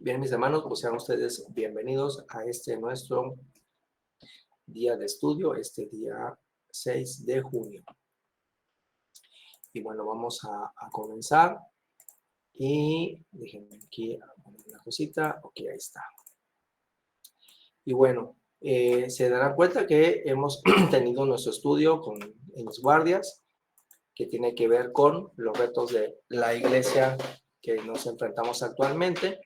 Bien, mis hermanos, pues sean ustedes bienvenidos a este nuestro día de estudio, este día 6 de junio. Y bueno, vamos a comenzar. Y déjenme aquí poner una cosita. Ok, ahí está. Y bueno, se darán cuenta que hemos tenido nuestro estudio en las guardias, que tiene que ver con los retos de la iglesia que nos enfrentamos actualmente.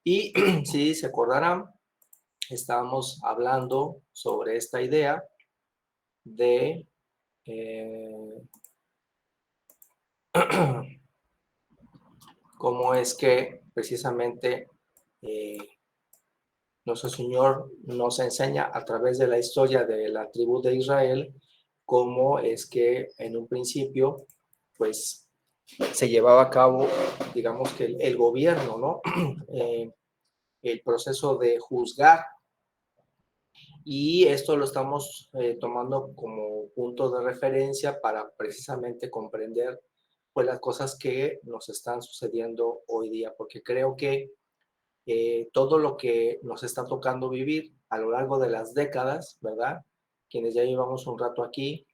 Y si se acordarán, estábamos hablando sobre esta idea de cómo es que precisamente eh, nuestro Señor nos enseña a través de la historia de la tribu de Israel cómo es que en un principio pues se llevaba a cabo, digamos que el gobierno, ¿no? El proceso de juzgar. Y esto lo estamos tomando como punto de referencia para precisamente comprender pues las cosas que nos están sucediendo hoy día, porque creo que todo lo que nos está tocando vivir a lo largo de las décadas, ¿verdad? Quienes ya llevamos un rato aquí,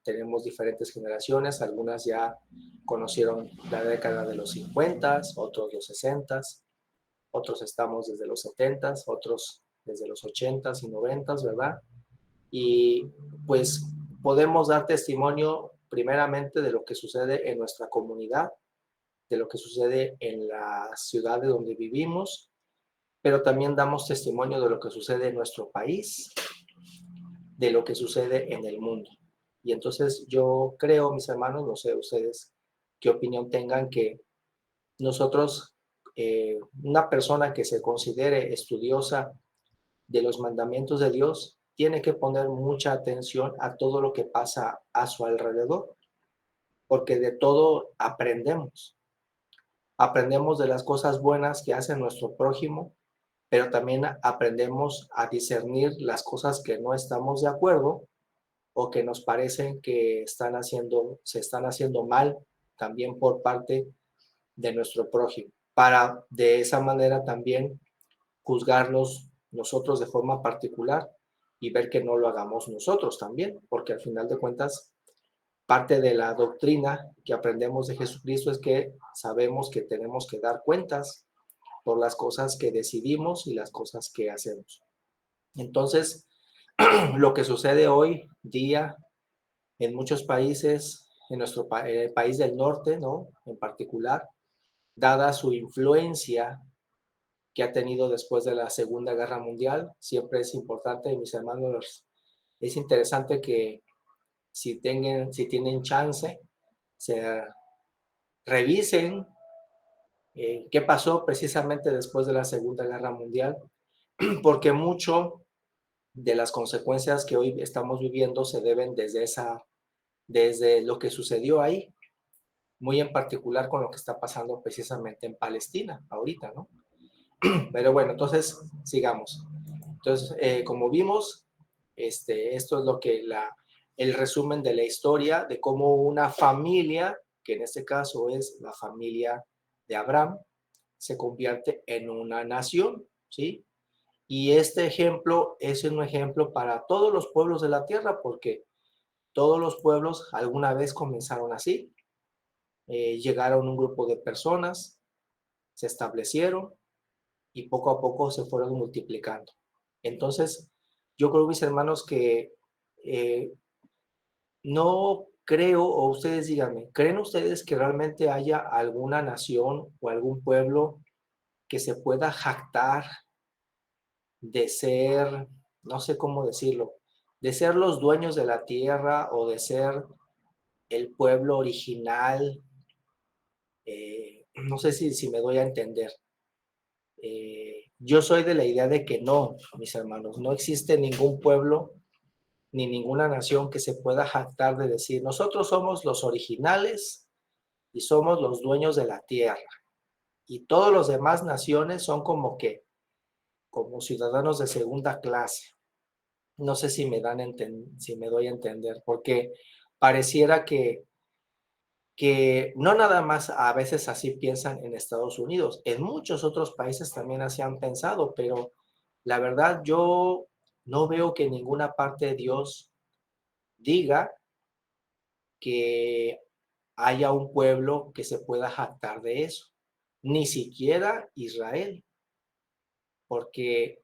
tenemos diferentes generaciones, algunas ya conocieron la década de los 50, otros los 60, otros estamos desde los 70, otros desde los 80 y 90, ¿verdad? Y pues podemos dar testimonio primeramente de lo que sucede en nuestra comunidad, de lo que sucede en la ciudad de donde vivimos, pero también damos testimonio de lo que sucede en nuestro país, de lo que sucede en el mundo. Y entonces yo creo, mis hermanos, no sé ustedes qué opinión tengan, que nosotros, una persona que se considere estudiosa de los mandamientos de Dios, tiene que poner mucha atención a todo lo que pasa a su alrededor, porque de todo aprendemos. Aprendemos de las cosas buenas que hace nuestro prójimo, pero también aprendemos a discernir las cosas que no estamos de acuerdo o que nos parecen que se están haciendo mal también por parte de nuestro prójimo, para de esa manera también juzgarnos nosotros de forma particular y ver que no lo hagamos nosotros también, porque al final de cuentas, parte de la doctrina que aprendemos de Jesucristo es que sabemos que tenemos que dar cuentas por las cosas que decidimos y las cosas que hacemos. Entonces, lo que sucede hoy día en muchos países, en nuestro país del norte, ¿no? En particular, dada su influencia que ha tenido después de la Segunda Guerra Mundial, siempre es importante, mis hermanos, es interesante que si tienen chance, se revisen qué pasó precisamente después de la Segunda Guerra Mundial, porque mucho de las consecuencias que hoy estamos viviendo se deben desde lo que sucedió ahí, muy en particular con lo que está pasando precisamente en Palestina ahorita, ¿no? Pero bueno, entonces sigamos. Entonces, como vimos, esto es el resumen de la historia de cómo una familia, que en este caso es la familia de Abraham, se convierte en una nación, ¿sí? Y este ejemplo es un ejemplo para todos los pueblos de la tierra, porque todos los pueblos alguna vez comenzaron así, llegaron un grupo de personas, se establecieron y poco a poco se fueron multiplicando. Entonces, yo creo, mis hermanos, que no creo, o ustedes díganme, ¿creen ustedes que realmente haya alguna nación o algún pueblo que se pueda jactar de ser, no sé cómo decirlo, de ser los dueños de la tierra o de ser el pueblo original? No sé si me doy a entender. Yo soy de la idea de que no, mis hermanos, no existe ningún pueblo ni ninguna nación que se pueda jactar de decir, nosotros somos los originales y somos los dueños de la tierra. Y todos los demás naciones son como ciudadanos de segunda clase. No sé si me doy a entender, porque pareciera que que no nada más a veces así piensan en Estados Unidos, en muchos otros países también así han pensado, pero la verdad yo no veo que en ninguna parte Dios diga que haya un pueblo que se pueda jactar de eso, ni siquiera Israel, porque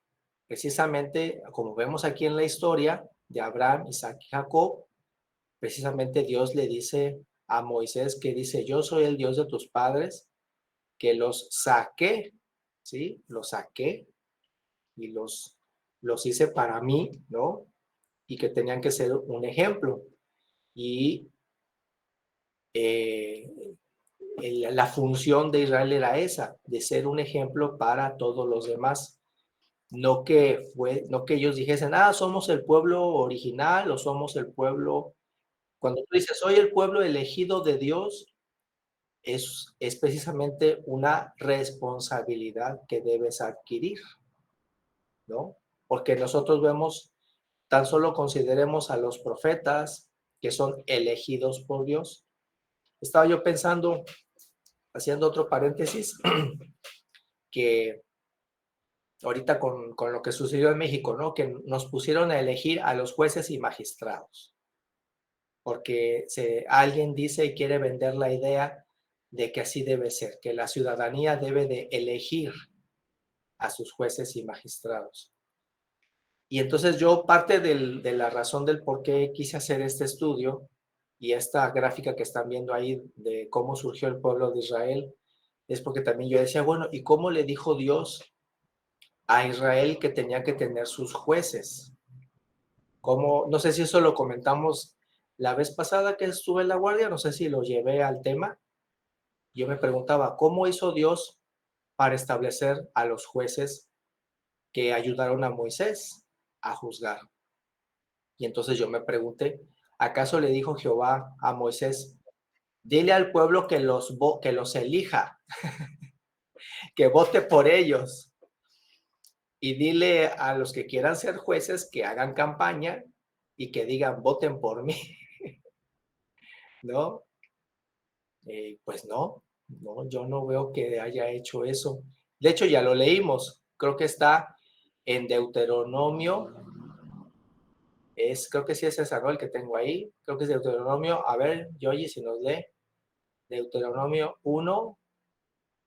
precisamente, como vemos aquí en la historia de Abraham, Isaac y Jacob, precisamente Dios le dice a Moisés que dice, yo soy el Dios de tus padres, que los saqué, ¿sí? Los saqué y los hice para mí, ¿no? Y que tenían que ser un ejemplo. Y eh, la función de Israel era esa, de ser un ejemplo para todos los demás. No que ellos dijesen, somos el pueblo original o somos el pueblo. Cuando tú dices, soy el pueblo elegido de Dios, es precisamente una responsabilidad que debes adquirir, ¿no? Porque nosotros vemos, tan solo consideremos a los profetas que son elegidos por Dios. Estaba yo pensando, haciendo otro paréntesis, que ahorita con lo que sucedió en México, ¿no? Que nos pusieron a elegir a los jueces y magistrados, porque alguien dice y quiere vender la idea de que así debe ser, que la ciudadanía debe de elegir a sus jueces y magistrados. Y entonces yo, parte de la razón del por qué quise hacer este estudio y esta gráfica que están viendo ahí de cómo surgió el pueblo de Israel, es porque también yo decía, bueno, ¿y cómo le dijo Dios a Israel que tenía que tener sus jueces? ¿Cómo? No sé si eso lo comentamos la vez pasada que estuve en la guardia, no sé si lo llevé al tema. Yo me preguntaba, ¿cómo hizo Dios para establecer a los jueces que ayudaron a Moisés a juzgar? Y entonces yo me pregunté, ¿acaso le dijo Jehová a Moisés, dile al pueblo que los elija, que vote por ellos? Y dile a los que quieran ser jueces que hagan campaña y que digan, voten por mí, ¿no? Pues no, yo no veo que haya hecho eso. De hecho, ya lo leímos, creo que está en Deuteronomio, creo que sí es esa, ¿no? El que tengo ahí, creo que es Deuteronomio, a ver, Yoyi, si nos lee, Deuteronomio 1,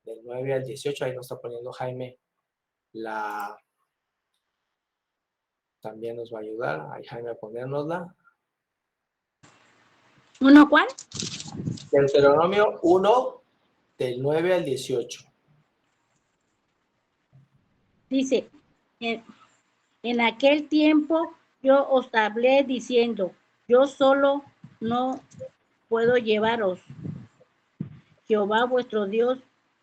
del 9 al 18, ahí nos está poniendo Jaime, también nos va a ayudar, ahí Jaime a ponérnosla. ¿Uno cuál? Deuteronomio 1, del 9 al 18. Dice, en aquel tiempo yo os hablé diciendo, yo solo no puedo llevaros. Jehová vuestro Dios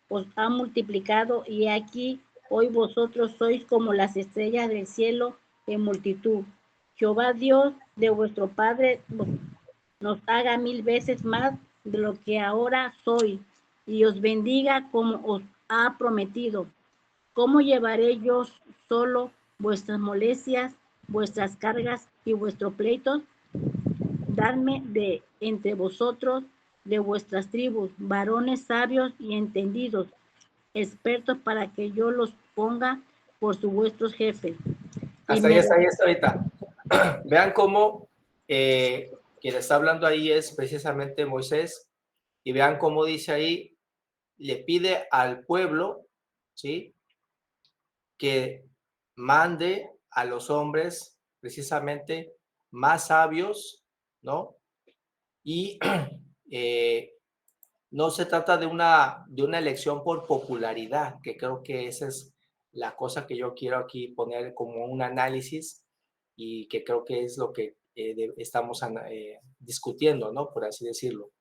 os ha multiplicado y aquí hoy vosotros sois como las estrellas del cielo en multitud. Jehová Dios de vuestro Padre nos haga 1000 veces más de lo que ahora soy y os bendiga como os ha prometido. ¿Cómo llevaré yo solo vuestras molestias, vuestras cargas y vuestros pleitos? Dadme de entre vosotros, de vuestras tribus, varones sabios y entendidos, expertos para que yo los ponga por sus vuestros jefes. Hasta ahí está ahorita. Vean cómo quien está hablando ahí es precisamente Moisés, y vean cómo dice ahí, le pide al pueblo, ¿sí?, que mande a los hombres precisamente más sabios, ¿no? Y no se trata de una elección por popularidad, que creo que esa es la cosa que yo quiero aquí poner como un análisis y que creo que es lo que estamos discutiendo, ¿no? Por así decirlo.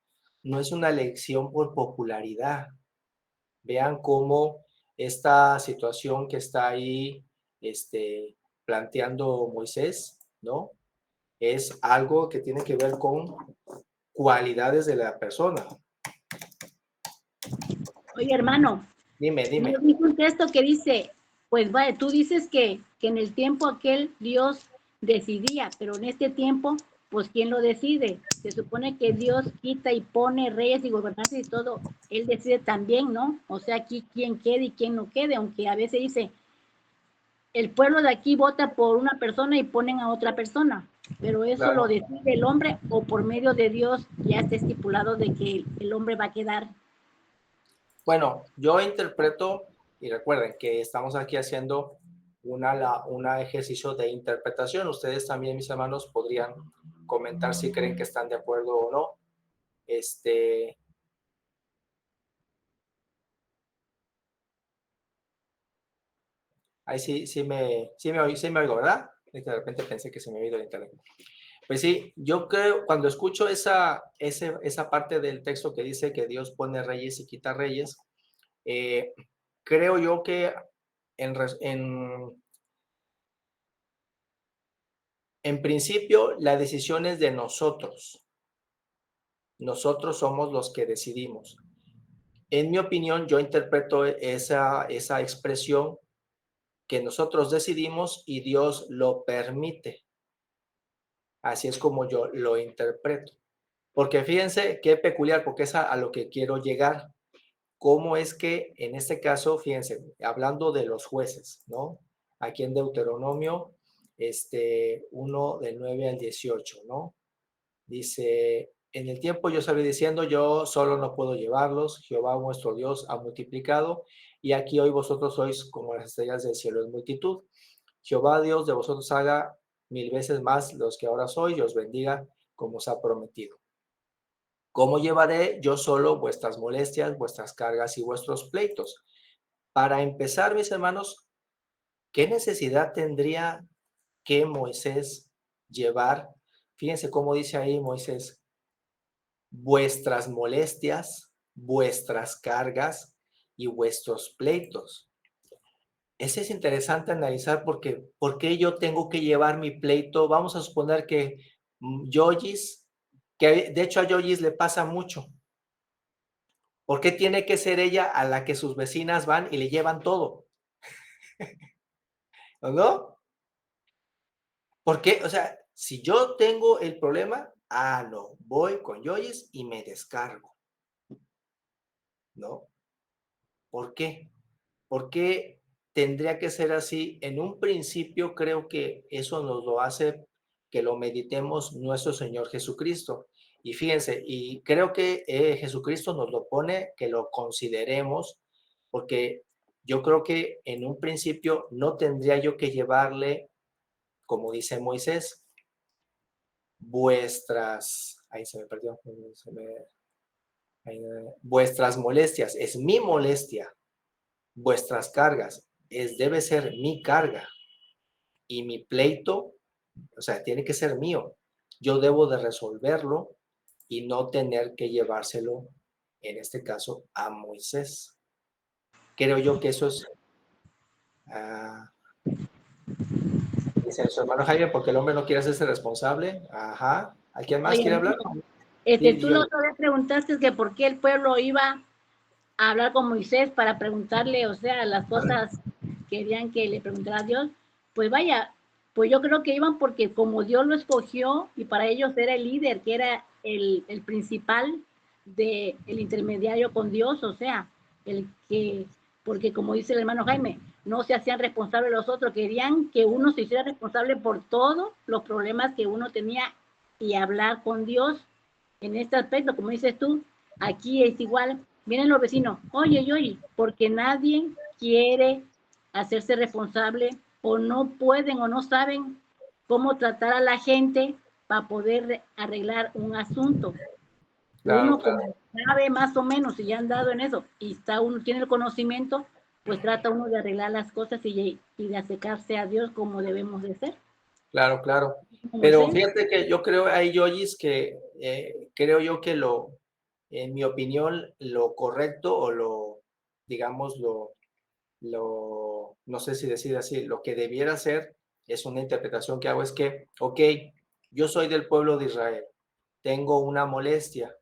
No es una elección por popularidad. Vean cómo esta situación que está ahí planteando Moisés, ¿no? Es algo que tiene que ver con cualidades de la persona. Oye, hermano, Dime. me dijo un texto que dice, pues vaya, tú dices que en el tiempo aquel Dios decidía, pero en este tiempo pues ¿quién lo decide? Se supone que Dios quita y pone reyes y gobernantes y todo, Él decide también, ¿no? O sea, aquí quién quede y quién no quede, aunque a veces dice, el pueblo de aquí vota por una persona y ponen a otra persona, pero eso lo Claro. decide el hombre o por medio de Dios ya está estipulado de que el hombre va a quedar. Bueno, yo interpreto, y recuerden que estamos aquí haciendo un ejercicio de interpretación. Ustedes también, mis hermanos, podrían comentar si creen que están de acuerdo o no. Ahí sí me oigo, ¿verdad? Es que de repente pensé que se me había ido el internet. Pues sí, yo creo, cuando escucho esa parte del texto que dice que Dios pone reyes y quita reyes, eh, creo yo que en, en principio la decisión es de nosotros. Nosotros somos los que decidimos. En mi opinión, yo interpreto esa expresión que nosotros decidimos y Dios lo permite. Así es como yo lo interpreto. Porque fíjense qué peculiar, porque es a lo que quiero llegar. Cómo es que en este caso, fíjense, hablando de los jueces, ¿no? Aquí en Deuteronomio, 1 del 9 al 18, ¿no? Dice, en el tiempo yo salí diciendo, yo solo no puedo llevarlos, Jehová vuestro Dios ha multiplicado, y aquí hoy vosotros sois como las estrellas del cielo en multitud. Jehová Dios de vosotros haga 1000 veces más los que ahora soy, y os bendiga como os ha prometido. ¿Cómo llevaré yo solo vuestras molestias, vuestras cargas y vuestros pleitos? Para empezar, mis hermanos, ¿qué necesidad tendría que Moisés llevar? Fíjense cómo dice ahí Moisés, vuestras molestias, vuestras cargas y vuestros pleitos. Ese es interesante analizar porque ¿por qué yo tengo que llevar mi pleito? Vamos a suponer que Yoyis, que de hecho a Yoyis le pasa mucho. ¿Por qué tiene que ser ella a la que sus vecinas van y le llevan todo? ¿No? ¿Por qué? O sea, si yo tengo el problema, no, voy con Yoyis y me descargo, ¿no? ¿Por qué? ¿Por qué tendría que ser así? En un principio creo que eso nos lo hace que lo meditemos nuestro Señor Jesucristo. Y fíjense, y creo que Jesucristo nos lo pone, que lo consideremos, porque yo creo que en un principio no tendría yo que llevarle, como dice Moisés, ahí se me perdió, vuestras molestias, es mi molestia, vuestras cargas, debe ser mi carga y mi pleito, o sea, tiene que ser mío. Yo debo de resolverlo y no tener que llevárselo, en este caso, a Moisés. Creo yo que eso es, dice su hermano Jaime, porque el hombre no quiere hacerse responsable. Ajá. ¿Alguien más Oye, quiere hablar? Sí, tú yo. la otra vez preguntaste que por qué el pueblo iba a hablar con Moisés para preguntarle, o sea, las cosas que querían que le preguntara a Dios. Pues vaya, pues yo creo que iban porque como Dios lo escogió y para ellos era el líder, que era el principal el intermediario con Dios, o sea, el que, porque como dice el hermano Jaime, no se hacían responsables los otros, querían que uno se hiciera responsable por todos los problemas que uno tenía y hablar con Dios en este aspecto, como dices tú, aquí es igual, vienen los vecinos, oye, porque nadie quiere hacerse responsable o no pueden o no saben cómo tratar a la gente para poder arreglar un asunto. Claro, Uno claro. como sabe más o menos si ya han dado en eso y uno tiene el conocimiento, pues trata uno de arreglar las cosas y de acercarse a Dios como debemos de ser. Claro, claro. Como Pero sé, fíjate que yo creo, hay yogis que creo yo que en mi opinión, lo correcto o digamos, no sé si decir así, lo que debiera ser, es una interpretación que hago, es que, ok, yo soy del pueblo de Israel, tengo una molestia,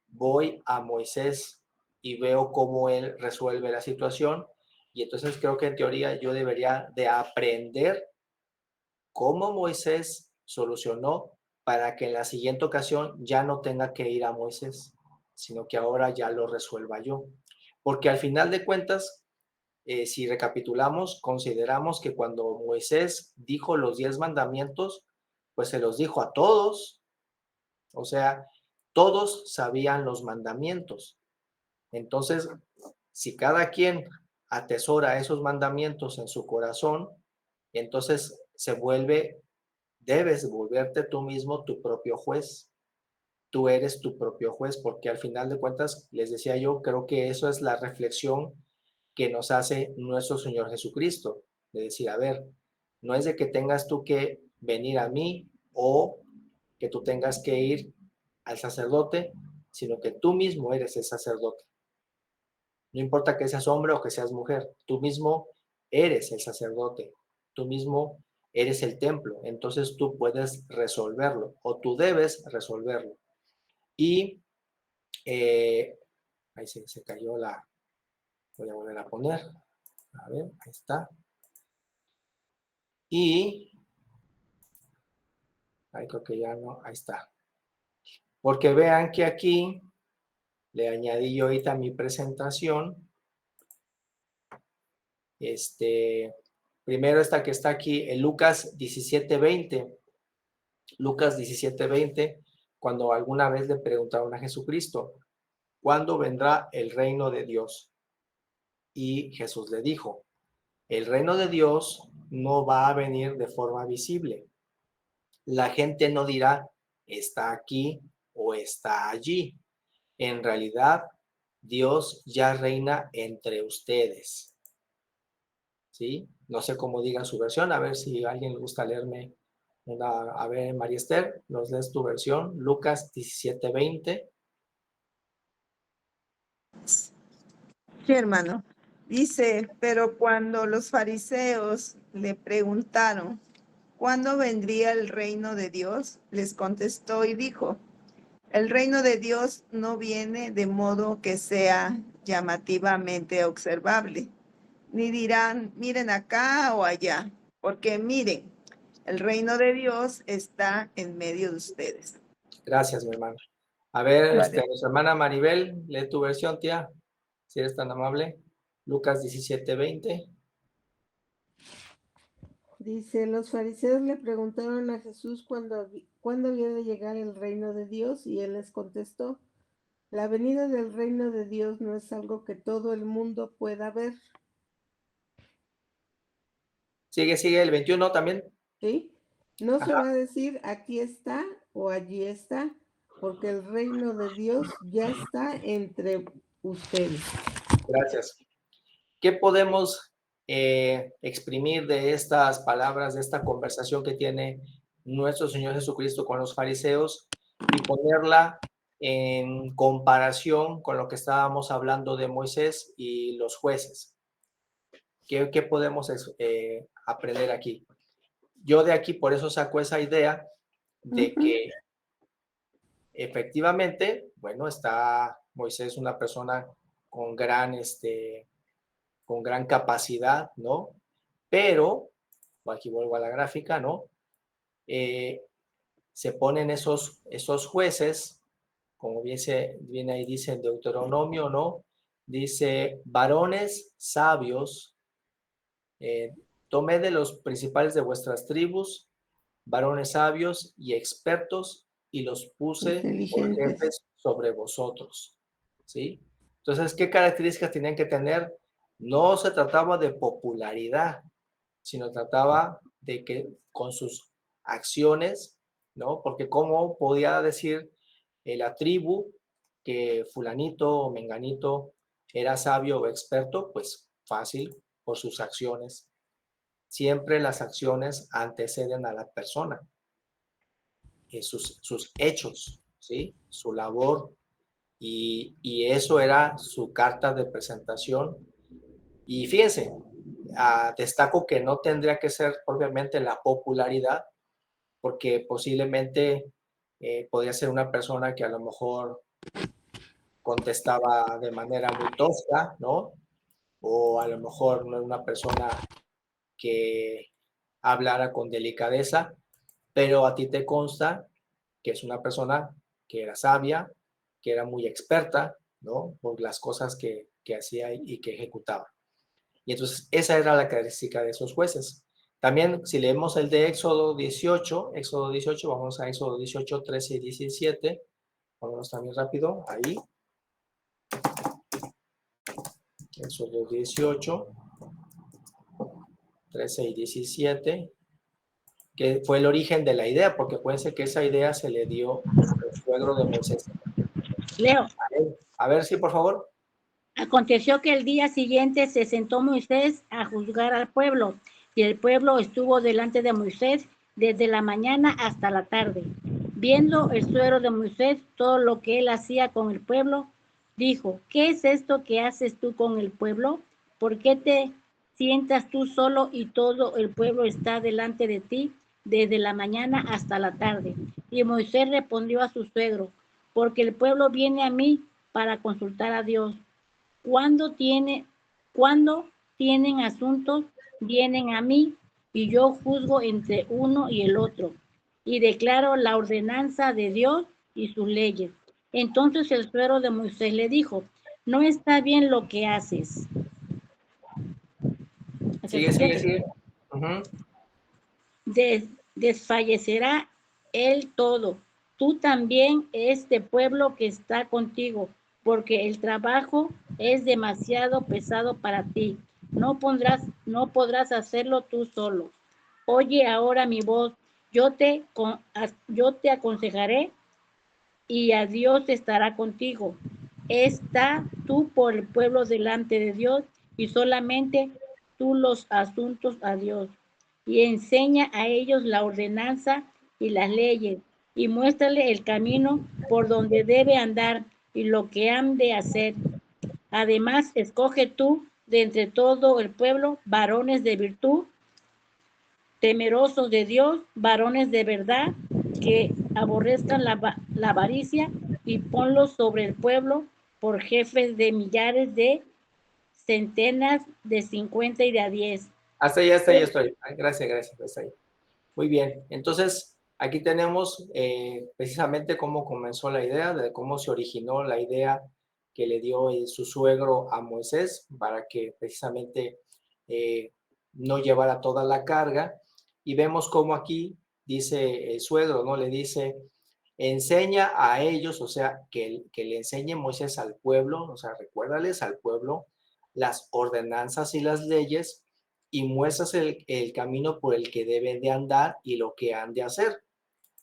voy a Moisés y veo cómo él resuelve la situación, y entonces creo que en teoría yo debería de aprender cómo Moisés solucionó para que en la siguiente ocasión ya no tenga que ir a Moisés, sino que ahora ya lo resuelva yo. Porque al final de cuentas, si recapitulamos, consideramos que cuando Moisés dijo los 10 mandamientos, pues se los dijo a todos, o sea, todos sabían los mandamientos. Entonces, si cada quien atesora esos mandamientos en su corazón, entonces debes volverte tú mismo tu propio juez. Tú eres tu propio juez, porque al final de cuentas, les decía yo, creo que eso es la reflexión que nos hace nuestro Señor Jesucristo, de decir, a ver, no es de que tengas tú que venir a mí o que tú tengas que ir al sacerdote, sino que tú mismo eres el sacerdote. No importa que seas hombre o que seas mujer, tú mismo eres el sacerdote, tú mismo eres el templo, entonces tú puedes resolverlo o tú debes resolverlo. Y ahí se cayó la, voy a volver a poner, a ver, ahí está. Y, ahí creo que ya no, ahí está. Porque vean que aquí le añadí yo ahorita mi presentación. Primero esta que está aquí, en Lucas 17:20. Lucas 17:20, cuando alguna vez le preguntaron a Jesucristo, ¿cuándo vendrá el reino de Dios? Y Jesús le dijo, el reino de Dios no va a venir de forma visible. La gente no dirá, está aquí o está allí. En realidad, Dios ya reina entre ustedes. ¿Sí? No sé cómo digan su versión, a ver si a alguien le gusta leerme una, a ver, María Esther, nos lees tu versión, Lucas 17:20. Sí, hermano. Dice, pero cuando los fariseos le preguntaron, ¿cuándo vendría el reino de Dios? Les contestó y dijo, el reino de Dios no viene de modo que sea llamativamente observable, ni dirán, miren acá o allá, porque miren, el reino de Dios está en medio de ustedes. Gracias, mi hermano. A ver, Gracias. nuestra hermana Maribel, lee tu versión, tía, si eres tan amable. Lucas 17:20. Dice, los fariseos le preguntaron a Jesús cuándo había de llegar el reino de Dios y él les contestó, la venida del reino de Dios no es algo que todo el mundo pueda ver. Sigue el 21 también. ¿Sí? No se Ajá. va a decir aquí está o allí está, porque el reino de Dios ya está entre ustedes. Gracias. ¿Qué podemos exprimir de estas palabras, de esta conversación que tiene nuestro Señor Jesucristo con los fariseos y ponerla en comparación con lo que estábamos hablando de Moisés y los jueces? ¿Qué podemos aprender aquí? Yo de aquí por eso saco esa idea de que efectivamente, bueno, está Moisés una persona con con gran capacidad, ¿no? Pero, aquí vuelvo a la gráfica, ¿no? Se ponen esos jueces, como viene ahí, dice en Deuteronomio, ¿no? Dice, varones sabios, tomé de los principales de vuestras tribus, varones sabios y expertos, y los puse por Inteligentes. jefes sobre vosotros, ¿sí? Entonces, ¿qué características tenían que tener? No se trataba de popularidad, sino trataba de que con sus acciones, ¿no? Porque cómo podía decir la tribu que fulanito o menganito era sabio o experto, pues fácil, por sus acciones. Siempre las acciones anteceden a la persona, sus hechos, ¿sí? Su labor, y eso era su carta de presentación. Y fíjense, destaco que no tendría que ser propiamente la popularidad, porque posiblemente podría ser una persona que a lo mejor contestaba de manera muy tosca, ¿no? O a lo mejor no era una persona que hablara con delicadeza, pero a ti te consta que es una persona que era sabia, que era muy experta, ¿no? Por las cosas que hacía y que ejecutaba. Y entonces esa era la característica de esos jueces. También si leemos el de Éxodo 18, vamos a Éxodo 18, 13 y 17. Vámonos también rápido, ahí. Éxodo 18, 13 y 17, que fue el origen de la idea, porque acuérdense que esa idea se le dio al suegro de Moisés. Leo. A ver, sí, por favor. Aconteció que el día siguiente se sentó Moisés a juzgar al pueblo, y el pueblo estuvo delante de Moisés desde la mañana hasta la tarde. Viendo el suegro de Moisés todo lo que él hacía con el pueblo, dijo: ¿Qué es esto que haces tú con el pueblo? ¿Por qué te sientas tú solo y todo el pueblo está delante de ti desde la mañana hasta la tarde? Y Moisés respondió a su suegro: porque el pueblo viene a mí para consultar a Dios. Cuando tienen asuntos, vienen a mí, y yo juzgo entre uno y el otro, y declaro la ordenanza de Dios y sus leyes. Entonces el suegro de Moisés le dijo: no está bien lo que haces. Sigue. Uh-huh. Desfallecerá él todo. Tú también, este pueblo que está contigo, porque el trabajo es demasiado pesado para ti. No podrás hacerlo tú solo. Oye ahora mi voz, yo te aconsejaré, y a Dios estará contigo. Está tú por el pueblo delante de Dios, y solamente tú los asuntos a Dios. Y enseña a ellos la ordenanza y las leyes, y muéstrale el camino por donde debe andar y lo que han de hacer. Además, escoge tú de entre todo el pueblo varones de virtud, temerosos de Dios, varones de verdad, que aborrezcan la avaricia, y ponlos sobre el pueblo por jefes de millares, de centenas, de 50 y de a 10. Hasta ahí estoy. Ay, gracias, hasta ahí. Muy bien, entonces aquí tenemos precisamente cómo comenzó la idea, de cómo se originó la idea que le dio su suegro a Moisés para que precisamente no llevara toda la carga. Y vemos cómo aquí dice el suegro, ¿no? Le dice: enseña a ellos, o sea, que le enseñe Moisés al pueblo, o sea, recuérdales al pueblo las ordenanzas y las leyes, y muestras el camino por el que deben de andar y lo que han de hacer.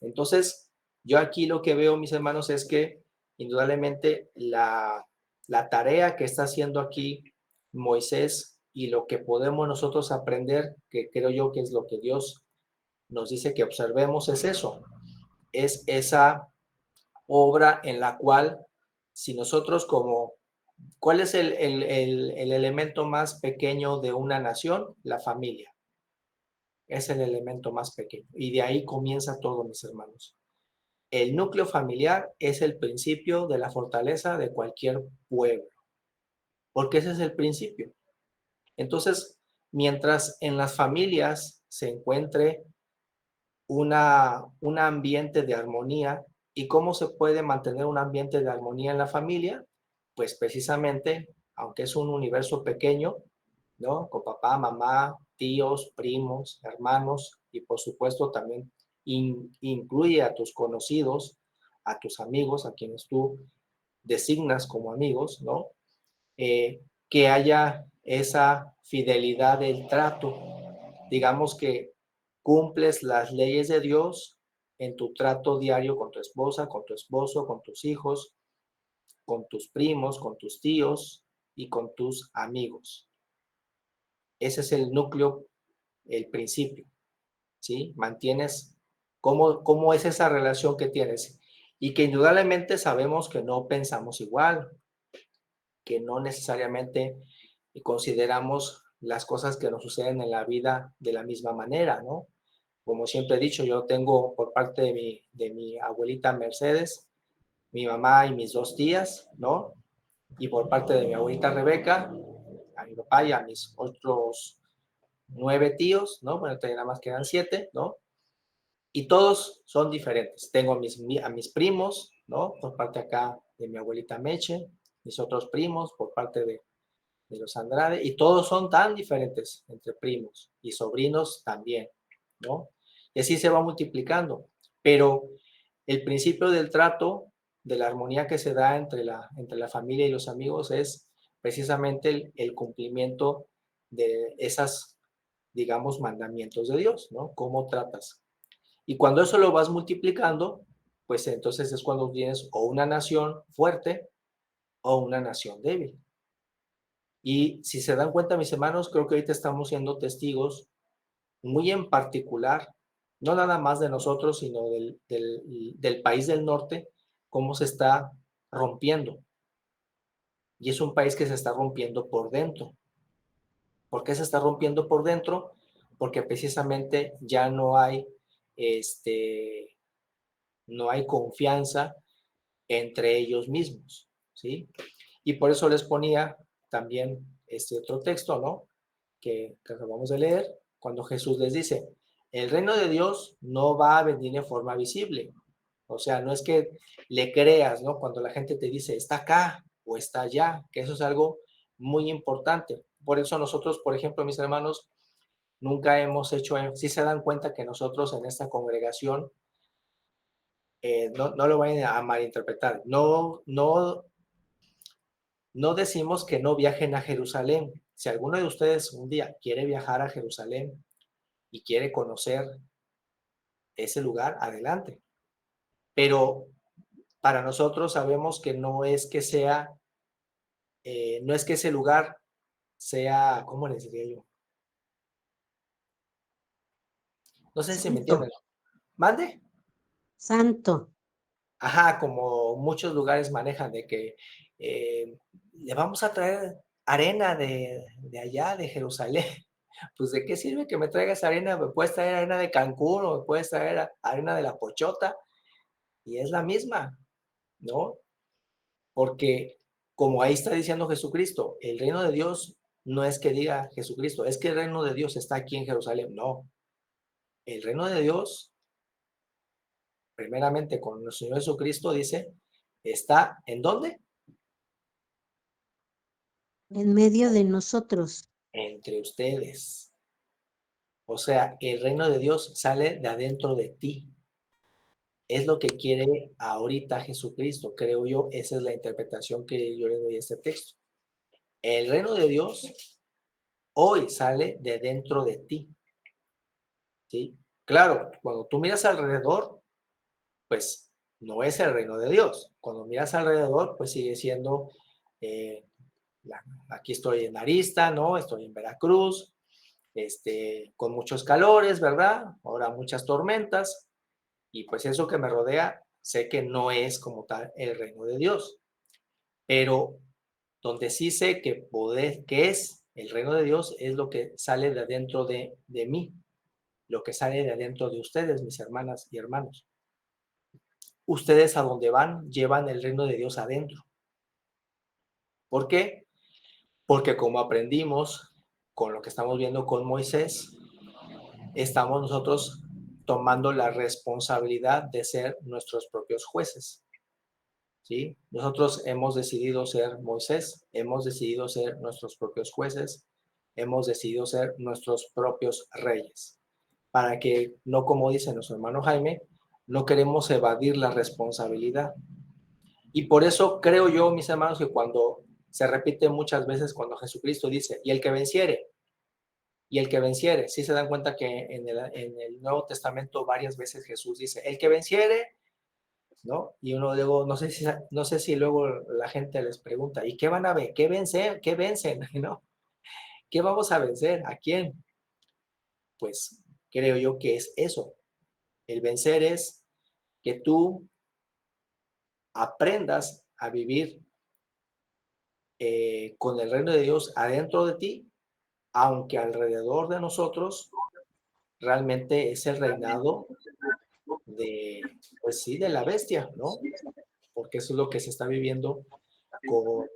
Entonces, yo aquí lo que veo, mis hermanos, es que indudablemente la tarea que está haciendo aquí Moisés y lo que podemos nosotros aprender, que creo yo que es lo que Dios nos dice que observemos, es eso, es esa obra en la cual, si nosotros como, ¿cuál es el elemento más pequeño de una nación? La familia. Es el elemento más pequeño. Y de ahí comienza todo, mis hermanos. El núcleo familiar es el principio de la fortaleza de cualquier pueblo, porque ese es el principio. Entonces, mientras en las familias se encuentre un ambiente de armonía, ¿y cómo se puede mantener un ambiente de armonía en la familia? Pues precisamente, aunque es un universo pequeño, ¿no? Con papá, mamá, tíos, primos, hermanos, y por supuesto también incluye a tus conocidos, a tus amigos, a quienes tú designas como amigos, ¿no? Que haya esa fidelidad del trato. Digamos que cumples las leyes de Dios en tu trato diario con tu esposa, con tu esposo, con tus hijos, con tus primos, con tus tíos y con tus amigos. Ese es el núcleo, el principio, ¿sí? Mantienes cómo es esa relación que tienes, y que indudablemente sabemos que no pensamos igual, que no necesariamente consideramos las cosas que nos suceden en la vida de la misma manera, ¿no? Como siempre he dicho, yo tengo por parte de mi abuelita Mercedes, mi mamá y mis 2 tías, ¿no? Y por parte de mi abuelita Rebeca, a mi papá y a mis otros 9 tíos, ¿no? Bueno, nada más quedan 7, ¿no? Y todos son diferentes. Tengo a mis primos, ¿no? Por parte acá de mi abuelita Meche, mis otros primos por parte de los Andrade, y todos son tan diferentes entre primos y sobrinos también, ¿no? Y así se va multiplicando. Pero el principio del trato, de la armonía que se da entre la familia y los amigos es precisamente el cumplimiento de esas, digamos, mandamientos de Dios, ¿no? ¿Cómo tratas? Y cuando eso lo vas multiplicando, pues entonces es cuando tienes o una nación fuerte o una nación débil. Y si se dan cuenta, mis hermanos, creo que ahorita estamos siendo testigos muy en particular, no nada más de nosotros, sino del país del norte, cómo se está rompiendo. Y es un país que se está rompiendo por dentro. ¿Por qué se está rompiendo por dentro? Porque precisamente ya no hay, no hay confianza entre ellos mismos, ¿sí? Y por eso les ponía también este otro texto, ¿no? Que acabamos de leer, cuando Jesús les dice, el reino de Dios no va a venir en forma visible. O sea, no es que le creas, ¿no? Cuando la gente te dice, está acá o está allá, que eso es algo muy importante. Por eso nosotros, por ejemplo, mis hermanos, nunca hemos hecho, si se dan cuenta que nosotros en esta congregación, no lo vayan a malinterpretar, no decimos que no viajen a Jerusalén. Si alguno de ustedes un día quiere viajar a Jerusalén y quiere conocer ese lugar, adelante. Pero para nosotros sabemos que no es que sea, no es que ese lugar sea, ¿cómo les diría yo? No sé si me Santo, entienden. ¿Mande? santo. Ajá, como muchos lugares manejan de que le vamos a traer arena de allá, de Jerusalén. Pues, ¿de qué sirve que me traigas arena? Me puedes traer arena de Cancún o me puedes traer arena de La Pochota y es la misma, ¿no? Porque como ahí está diciendo Jesucristo, el reino de Dios no es que diga Jesucristo, es que el reino de Dios está aquí en Jerusalén. No, el reino de Dios, primeramente con nuestro Señor Jesucristo, dice, está ¿en dónde? En medio de nosotros. Entre ustedes. O sea, el reino de Dios sale de adentro de ti. Es lo que quiere ahorita Jesucristo, creo yo. Esa es la interpretación que yo le doy a este texto. El reino de Dios hoy sale de dentro de ti. ¿Sí? Claro, cuando tú miras alrededor, pues no es el reino de Dios. Cuando miras alrededor, pues sigue siendo, eh, aquí estoy en Arista, ¿no? Estoy en Veracruz, con muchos calores, ¿verdad? Ahora muchas tormentas, y pues eso que me rodea, sé que no es como tal el reino de Dios, pero donde sí sé que es el reino de Dios es lo que sale de adentro de mí, lo que sale de adentro de ustedes, mis hermanas y hermanos. Ustedes a donde van llevan el reino de Dios adentro. ¿Por qué? Porque como aprendimos con lo que estamos viendo con Moisés, estamos nosotros tomando la responsabilidad de ser nuestros propios jueces. ¿Sí? Nosotros hemos decidido ser Moisés, hemos decidido ser nuestros propios jueces, hemos decidido ser nuestros propios reyes. Para que, no como dice nuestro hermano Jaime, no queremos evadir la responsabilidad. Y por eso creo yo, mis hermanos, que cuando se repite muchas veces cuando Jesucristo dice, y el que venciere, sí se dan cuenta que en el Nuevo Testamento varias veces Jesús dice, el que venciere, ¿no? Y uno luego, no sé si luego la gente les pregunta, ¿y qué van a ver? ¿Qué vencen? ¿Qué vencen? ¿No? ¿Qué vamos a vencer? ¿A quién? Pues creo yo que es eso. El vencer es que tú aprendas a vivir con el reino de Dios adentro de ti, aunque alrededor de nosotros realmente es el reinado pues sí, de la bestia, ¿no? Porque eso es lo que se está viviendo con,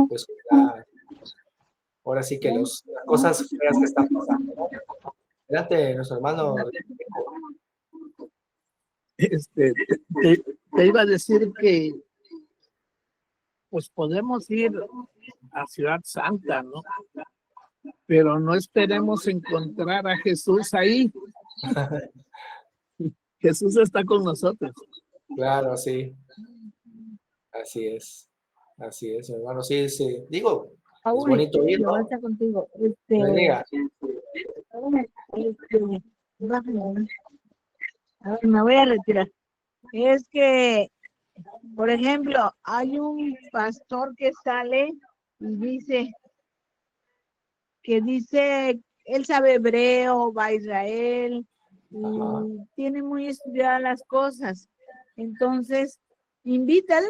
pues, ahora sí que las cosas feas que están pasando, ¿no? Adelante, nuestro hermano. Te iba a decir que pues podemos ir a Ciudad Santa, ¿no? Pero no esperemos encontrar a Jesús ahí. Jesús está con nosotros. Claro, sí. Así es, hermano. Sí, sí. Digo, es Paul, bonito ir, Jehová ¿no? está contigo. Bendiga. Bájale. A ver, me voy a retirar. Es que, por ejemplo, hay un pastor que sale y dice, él sabe hebreo, va a Israel Ajá. y tiene muy estudiadas las cosas. Entonces, invita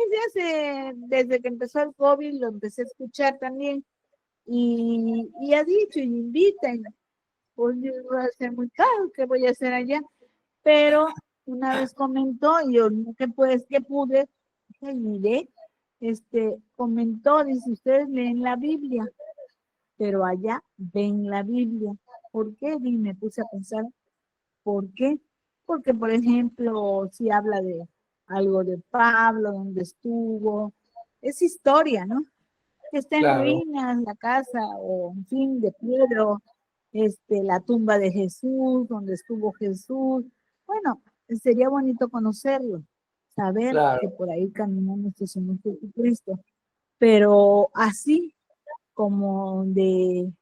desde que empezó el COVID, lo empecé a escuchar también y ha dicho, y invita, y, pues va a ser muy caro, ¿qué voy a hacer allá? Pero una vez comentó, y yo que pude, y miré, comentó, dice, ustedes leen la Biblia, pero allá ven la Biblia. ¿Por qué? Y me puse a pensar, ¿por qué? Porque, por ejemplo, si habla de algo de Pablo, donde estuvo, es historia, ¿no? Que está en Claro, ruinas la casa, o en fin, de Pedro, la tumba de Jesús, donde estuvo Jesús. Bueno, sería bonito conocerlo, saber claro. que por ahí caminó nuestro Señor Jesucristo, pero así como de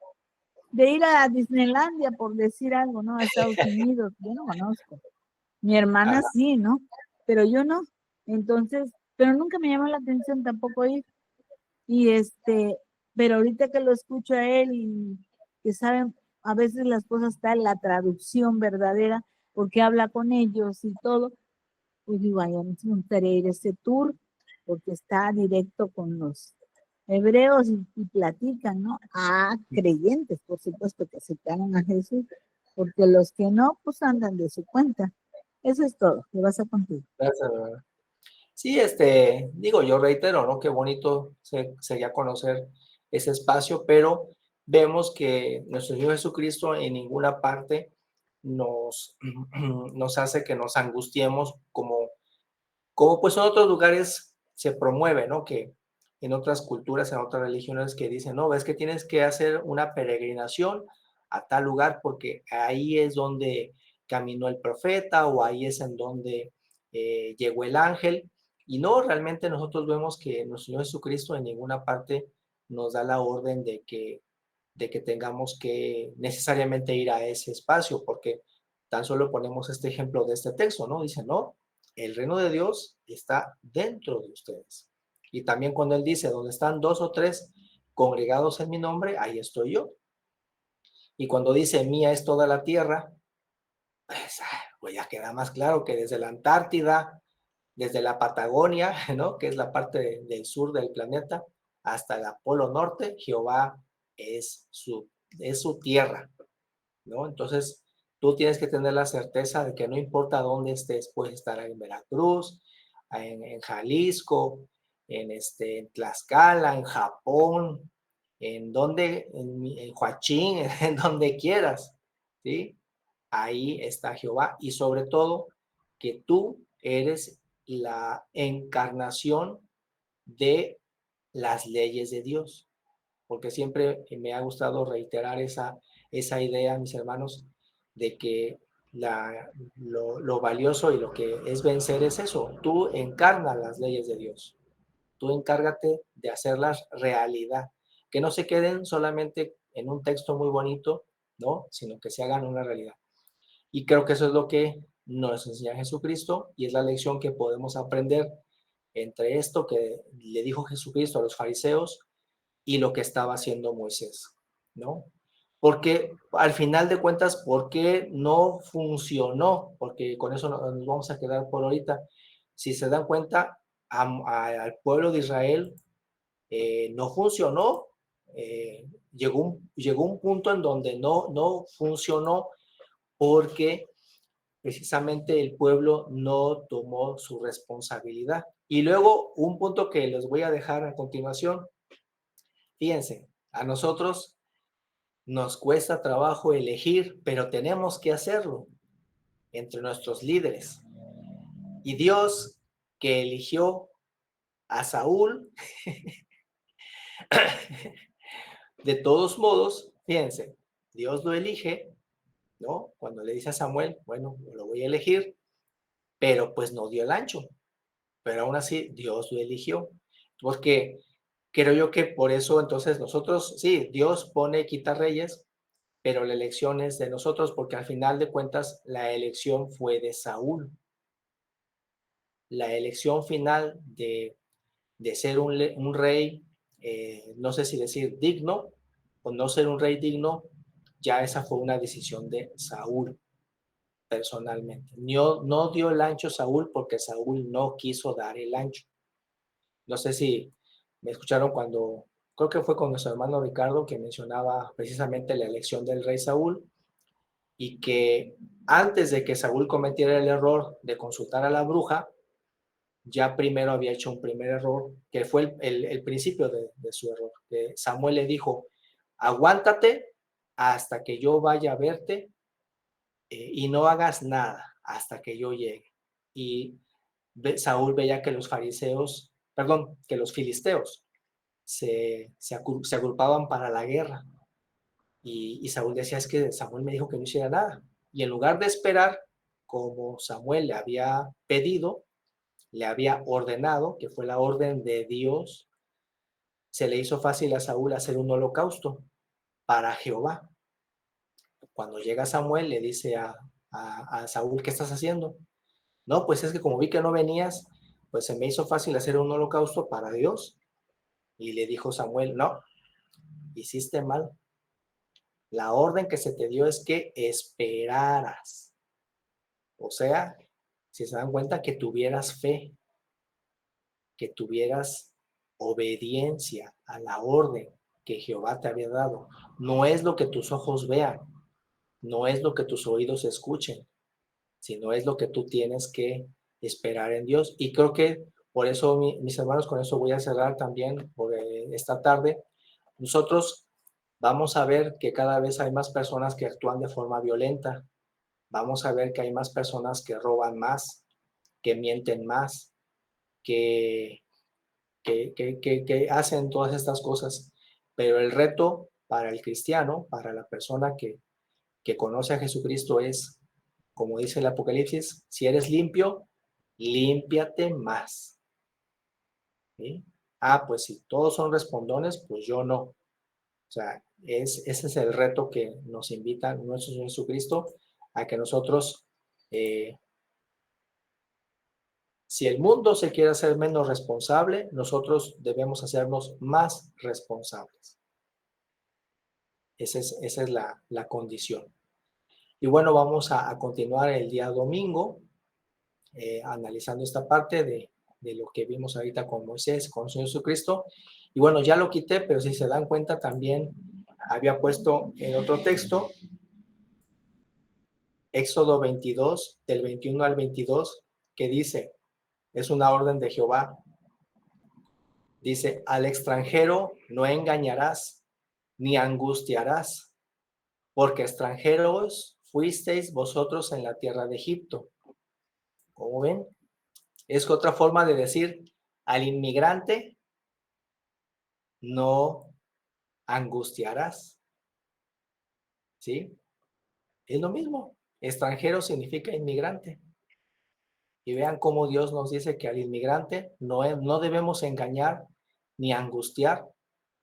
ir a Disneylandia, por decir algo, ¿no? A Estados Unidos, yo no conozco. Mi hermana Ajá. sí, ¿no? Pero yo no. Entonces, pero nunca me llamó la atención tampoco ir. Y pero ahorita que lo escucho a él y que saben, a veces las cosas está en la traducción verdadera, porque habla con ellos y todo, pues digo, ay, a mí sí me gustaría ir a ese tour, porque está directo con los hebreos y platican, ¿no? Ah, creyentes, por supuesto, que aceptaron a Jesús, porque los que no, pues andan de su cuenta. Eso es todo, que vas a contigo. Gracias, hermano. Sí, digo, yo reitero, ¿no? Qué bonito sería conocer ese espacio, pero vemos que nuestro Señor Jesucristo en ninguna parte nos hace que nos angustiemos como pues en otros lugares se promueve, ¿no? Que en otras culturas, en otras religiones que dicen, no, ves que tienes que hacer una peregrinación a tal lugar porque ahí es donde caminó el profeta o ahí es en donde llegó el ángel. Y no, realmente nosotros vemos que nuestro Señor Jesucristo en ninguna parte nos da la orden de que tengamos que necesariamente ir a ese espacio, porque tan solo ponemos este ejemplo de este texto, ¿no? Dice, no, el reino de Dios está dentro de ustedes. Y también cuando él dice, donde están 2 o 3 congregados en mi nombre, ahí estoy yo. Y cuando dice, mía es toda la tierra, pues ya queda más claro que desde la Antártida, desde la Patagonia, ¿no? Que es la parte del sur del planeta, hasta el Polo Norte, Jehová es su tierra, ¿no? Entonces, tú tienes que tener la certeza de que no importa dónde estés, puedes estar en Veracruz, en Jalisco, en Tlaxcala, en Japón, en Huachín, en donde quieras, ¿sí? Ahí está Jehová y sobre todo que tú eres la encarnación de las leyes de Dios, porque siempre me ha gustado reiterar esa idea, mis hermanos, de que lo valioso y lo que es vencer es eso. Tú encarnas las leyes de Dios. Tú encárgate de hacerlas realidad. Que no se queden solamente en un texto muy bonito, ¿no? Sino que se hagan una realidad. Y creo que eso es lo que nos enseña Jesucristo y es la lección que podemos aprender entre esto que le dijo Jesucristo a los fariseos y lo que estaba haciendo Moisés, ¿no? Porque al final de cuentas, ¿por qué no funcionó? Porque con eso nos vamos a quedar por ahorita. Si se dan cuenta, al pueblo de Israel no funcionó. Llegó un punto en donde no funcionó porque precisamente el pueblo no tomó su responsabilidad. Y luego un punto que les voy a dejar a continuación. Fíjense, a nosotros nos cuesta trabajo elegir, pero tenemos que hacerlo entre nuestros líderes. Y Dios, que eligió a Saúl, de todos modos, fíjense, Dios lo elige, ¿no? Cuando le dice a Samuel, bueno, lo voy a elegir, pero pues no dio el ancho. Pero aún así, Dios lo eligió. Porque creo yo que por eso entonces nosotros, sí, Dios pone, quita reyes, pero la elección es de nosotros, porque al final de cuentas la elección fue de Saúl. La elección final de ser un rey, no sé si decir digno o no ser un rey digno, ya esa fue una decisión de Saúl personalmente. No dio el ancho Saúl porque Saúl no quiso dar el ancho. No sé si me escucharon cuando, creo que fue con nuestro hermano Ricardo, que mencionaba precisamente la elección del rey Saúl, y que antes de que Saúl cometiera el error de consultar a la bruja, ya primero había hecho un primer error, que fue el principio de su error. Que Samuel le dijo, aguántate hasta que yo vaya a verte y no hagas nada hasta que yo llegue. Y Saúl veía que los fariseos, perdón, que los filisteos se agrupaban para la guerra. Y Saúl decía, es que Samuel me dijo que no hiciera nada. Y en lugar de esperar, como Samuel le había pedido, le había ordenado, que fue la orden de Dios, se le hizo fácil a Saúl hacer un holocausto para Jehová. Cuando llega Samuel, le dice a Saúl, ¿qué estás haciendo? No, pues es que como vi que no venías, pues se me hizo fácil hacer un holocausto para Dios. Y le dijo Samuel, no, hiciste mal. La orden que se te dio es que esperaras. O sea, si se dan cuenta, que tuvieras fe, que tuvieras obediencia a la orden que Jehová te había dado. No es lo que tus ojos vean, no es lo que tus oídos escuchen, sino es lo que tú tienes que esperar en Dios. Y creo que por eso, mis hermanos, con eso voy a cerrar también por esta tarde. Nosotros vamos a ver que cada vez hay más personas que actúan de forma violenta. Vamos a ver que hay más personas que roban más, que mienten más, que hacen todas estas cosas. Pero el reto para el cristiano, para la persona que conoce a Jesucristo es, como dice el Apocalipsis, si eres limpio, límpiate más. ¿Sí? Ah, pues si todos son respondones, pues yo no. O sea, ese es el reto que nos invita nuestro Señor Jesucristo, a que nosotros, si el mundo se quiere hacer menos responsable, nosotros debemos hacernos más responsables. Esa es la condición. Y bueno, vamos a continuar el día domingo, analizando esta parte de lo que vimos ahorita con Moisés, con el Señor Jesucristo. Y bueno, ya lo quité, pero si se dan cuenta también había puesto en otro texto, Éxodo 22, del 21 al 22, que dice, es una orden de Jehová, dice, al extranjero no engañarás, ni angustiarás, porque extranjeros fuisteis vosotros en la tierra de Egipto. ¿Cómo ven? Es otra forma de decir, al inmigrante no angustiarás. ¿Sí? Es lo mismo. Extranjero significa inmigrante. Y vean cómo Dios nos dice que al inmigrante no debemos engañar ni angustiar,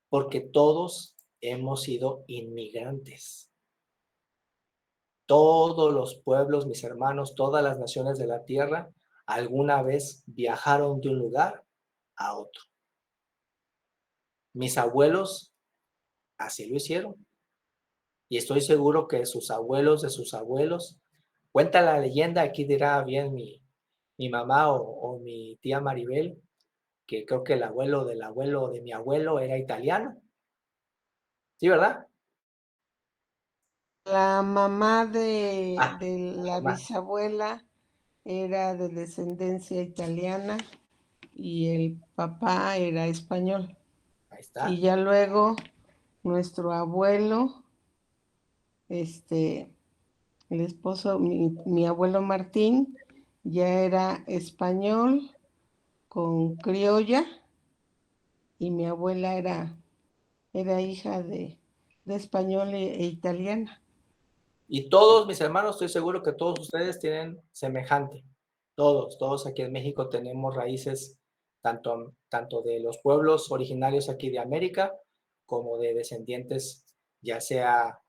porque todos hemos sido inmigrantes. Todos los pueblos, mis hermanos, todas las naciones de la tierra, alguna vez viajaron de un lugar a otro. Mis abuelos así lo hicieron. Y estoy seguro que sus abuelos de sus abuelos, cuenta la leyenda, aquí dirá bien mi mamá o mi tía Maribel, que creo que el abuelo de mi abuelo era italiano. ¿Sí, verdad? La mamá Ah, de la mamá. bisabuela era de descendencia italiana y el papá era español. Ahí está. Y ya luego nuestro abuelo el esposo, mi abuelo Martín, ya era español con criolla y mi abuela era hija de español e italiana. Y todos mis hermanos, estoy seguro que todos ustedes tienen semejante. Todos aquí en México tenemos raíces tanto de los pueblos originarios aquí de América como de descendientes, ya sea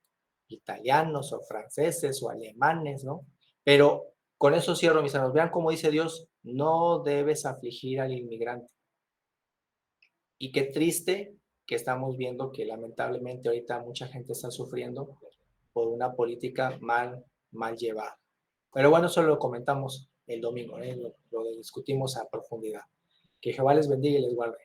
italianos o franceses o alemanes, ¿no? Pero con eso cierro, mis hermanos. Vean cómo dice Dios, no debes afligir al inmigrante. Y qué triste que estamos viendo que lamentablemente ahorita mucha gente está sufriendo por una política mal llevada. Pero bueno, eso lo comentamos el domingo, lo discutimos a profundidad. Que Jehová les bendiga y les guarde.